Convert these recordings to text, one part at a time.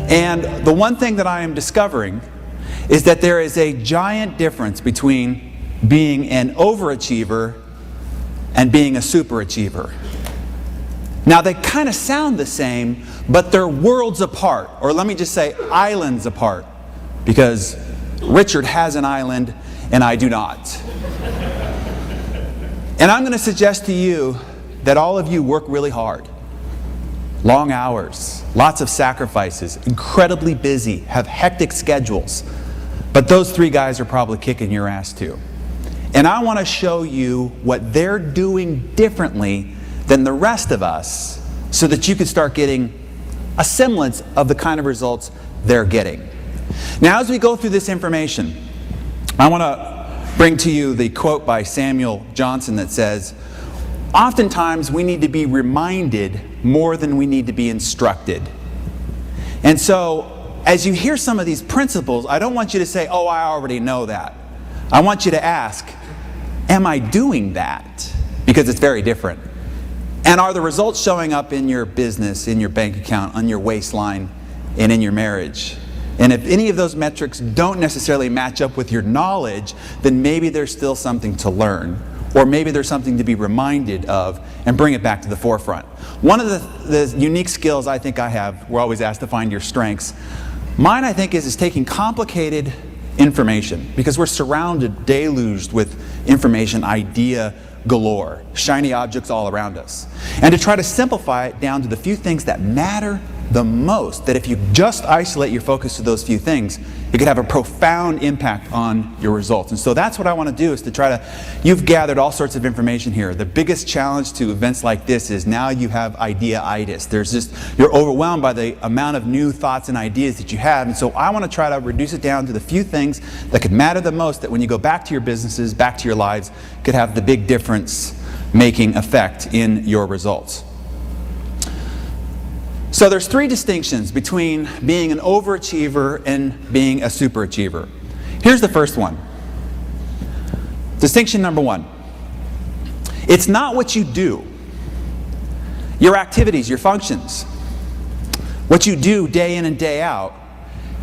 And the one thing that I am discovering is that there is a giant difference between being an overachiever and being a superachiever. Now, they kind of sound the same, but they're worlds apart, or let me just say islands apart, because Richard has an island and I do not. And I'm going to suggest to you that all of you work really hard. Long hours, lots of sacrifices, incredibly busy, have hectic schedules. But those three guys are probably kicking your ass too. And I want to show you what they're doing differently than the rest of us so that you can start getting a semblance of the kind of results they're getting. Now, as we go through this information, I want to bring to you the quote by Samuel Johnson that says, "Oftentimes we need to be reminded more than we need to be instructed." And so, as you hear some of these principles, I don't want you to say, "Oh, I already know that." I want you to ask, am I doing that? Because it's very different. And are the results showing up in your business, in your bank account, on your waistline, and in your marriage? And if any of those metrics don't necessarily match up with your knowledge, then maybe there's still something to learn. Or maybe there's something to be reminded of and bring it back to the forefront. One of the unique skills I think I have, we're always asked to find your strengths. Mine, I think, is taking complicated information, because we're surrounded, deluged with information, idea galore, shiny objects all around us. And to try to simplify it down to the few things that matter the most, that if you just isolate your focus to those few things, it could have a profound impact on your results. And so that's what I want to do, is to try to, you've gathered all sorts of information here. The biggest challenge to events like this is now you have idea-itis. There's just, you're overwhelmed by the amount of new thoughts and ideas that you have. And so I want to try to reduce it down to the few things that could matter the most, that when you go back to your businesses, back to your lives, could have the big difference-making effect in your results. So there's three distinctions between being an overachiever and being a superachiever. Here's the first one. Distinction number one. It's not what you do. Your activities, your functions, what you do day in and day out,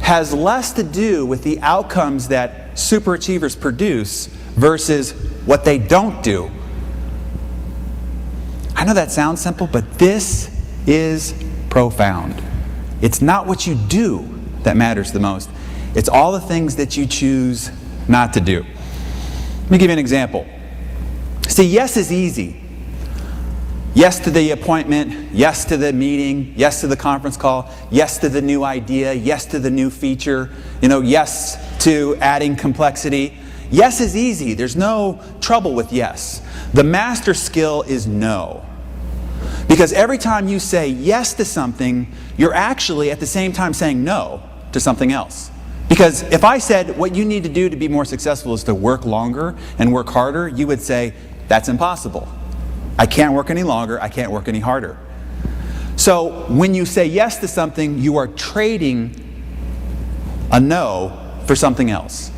has less to do with the outcomes that superachievers produce versus what they don't do. I know that sounds simple, but this is profound. It's not what you do that matters the most. It's all the things that you choose not to do. Let me give you an example. See, yes is easy. Yes to the appointment, yes to the meeting, yes to the conference call, yes to the new idea, yes to the new feature, yes to adding complexity. Yes is easy. There's no trouble with yes. The master skill is no. Because every time you say yes to something, you're actually at the same time saying no to something else. Because if I said what you need to do to be more successful is to work longer and work harder, you would say, that's impossible. I can't work any longer, I can't work any harder. So when you say yes to something, you are trading a no for something else.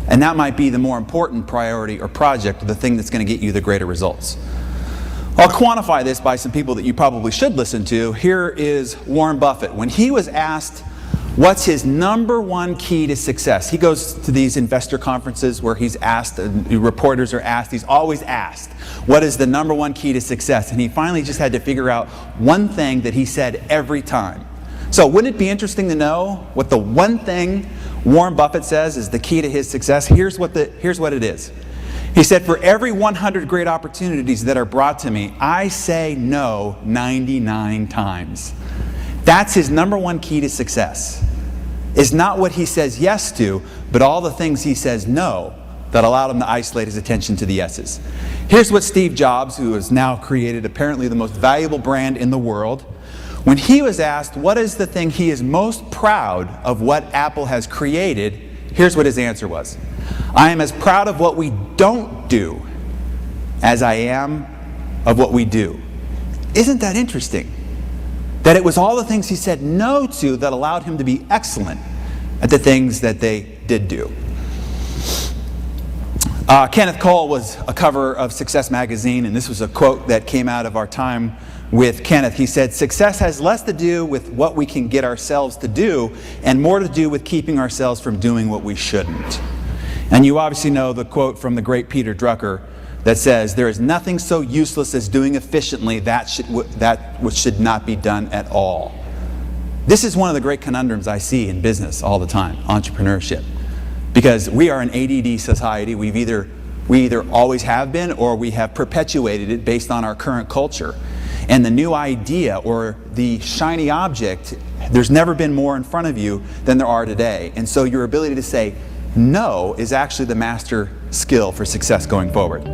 And that might be the more important priority or project, or the thing that's going to get you the greater results. I'll quantify this by some people that you probably should listen to. Here is Warren Buffett. When he was asked what's his number one key to success, he goes to these investor conferences where he's asked, reporters are asked, he's always asked, what is the number one key to success? And he finally just had to figure out one thing that he said every time. So wouldn't it be interesting to know what the one thing Warren Buffett says is the key to his success? Here's what it is. He said, for every 100 great opportunities that are brought to me, I say no 99 times. That's his number one key to success. It's not what he says yes to, but all the things he says no that allowed him to isolate his attention to the yeses. Here's what Steve Jobs, who has now created apparently the most valuable brand in the world, when he was asked what is the thing he is most proud of what Apple has created, here's what his answer was. I am as proud of what we don't do as I am of what we do. Isn't that interesting? That it was all the things he said no to that allowed him to be excellent at the things that they did do. Kenneth Cole was a cover of Success magazine, and this was a quote that came out of our time with Kenneth. He said, "Success has less to do with what we can get ourselves to do and more to do with keeping ourselves from doing what we shouldn't." And you obviously know the quote from the great Peter Drucker that says, "There is nothing so useless as doing efficiently that which should not be done at all." This is one of the great conundrums I see in business all the time, entrepreneurship. Because we are an ADD society. We either always have been or we have perpetuated it based on our current culture. And the new idea or the shiny object, there's never been more in front of you than there are today. And so your ability to say no is actually the master skill for success going forward.